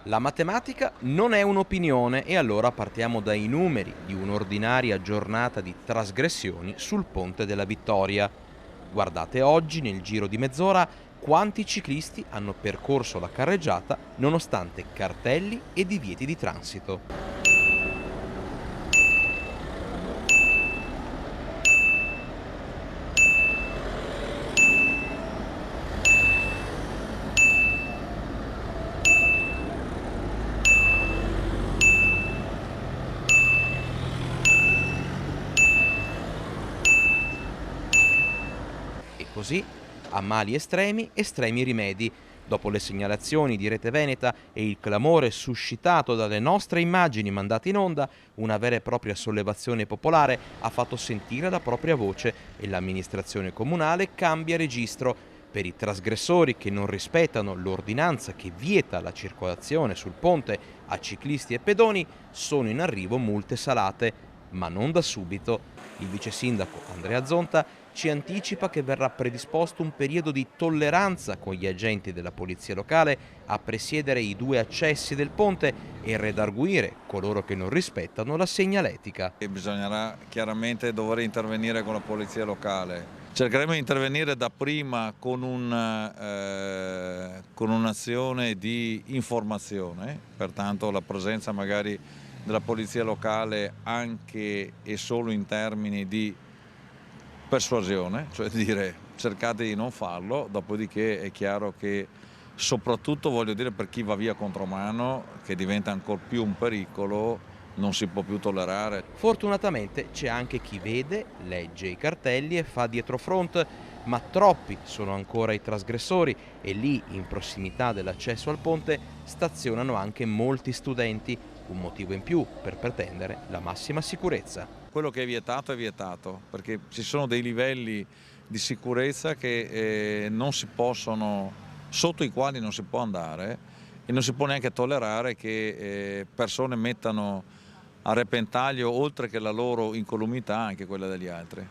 La matematica non è un'opinione e allora partiamo dai numeri di un'ordinaria giornata di trasgressioni sul Ponte della Vittoria. Guardate oggi, nel giro di mezz'ora, quanti ciclisti hanno percorso la carreggiata nonostante cartelli e divieti di transito. E così, a mali estremi, estremi rimedi. Dopo le segnalazioni di Rete Veneta e il clamore suscitato dalle nostre immagini mandate in onda, una vera e propria sollevazione popolare ha fatto sentire la propria voce e l'amministrazione comunale cambia registro. Per i trasgressori che non rispettano l'ordinanza che vieta la circolazione sul ponte a ciclisti e pedoni sono in arrivo multe salate, ma non da subito. Il vice sindaco Andrea Zonta ci anticipa che verrà predisposto un periodo di tolleranza con gli agenti della polizia locale a presiedere i due accessi del ponte e redarguire coloro che non rispettano la segnaletica. E bisognerà chiaramente dover intervenire con la polizia locale. Cercheremo di intervenire dapprima con con un'azione di informazione, pertanto la presenza magari della polizia locale anche e solo in termini di persuasione, cioè dire cercate di non farlo, dopodiché è chiaro che soprattutto voglio dire per chi va via contromano, che diventa ancor più un pericolo, non si può più tollerare. Fortunatamente c'è anche chi vede, legge i cartelli e fa dietrofront, ma troppi sono ancora i trasgressori e lì, in prossimità dell'accesso al ponte, stazionano anche molti studenti, un motivo in più per pretendere la massima sicurezza. Quello che è vietato, perché ci sono dei livelli di sicurezza che non si possono, sotto i quali non si può andare e non si può neanche tollerare che persone mettano a repentaglio, oltre che la loro incolumità, anche quella degli altri.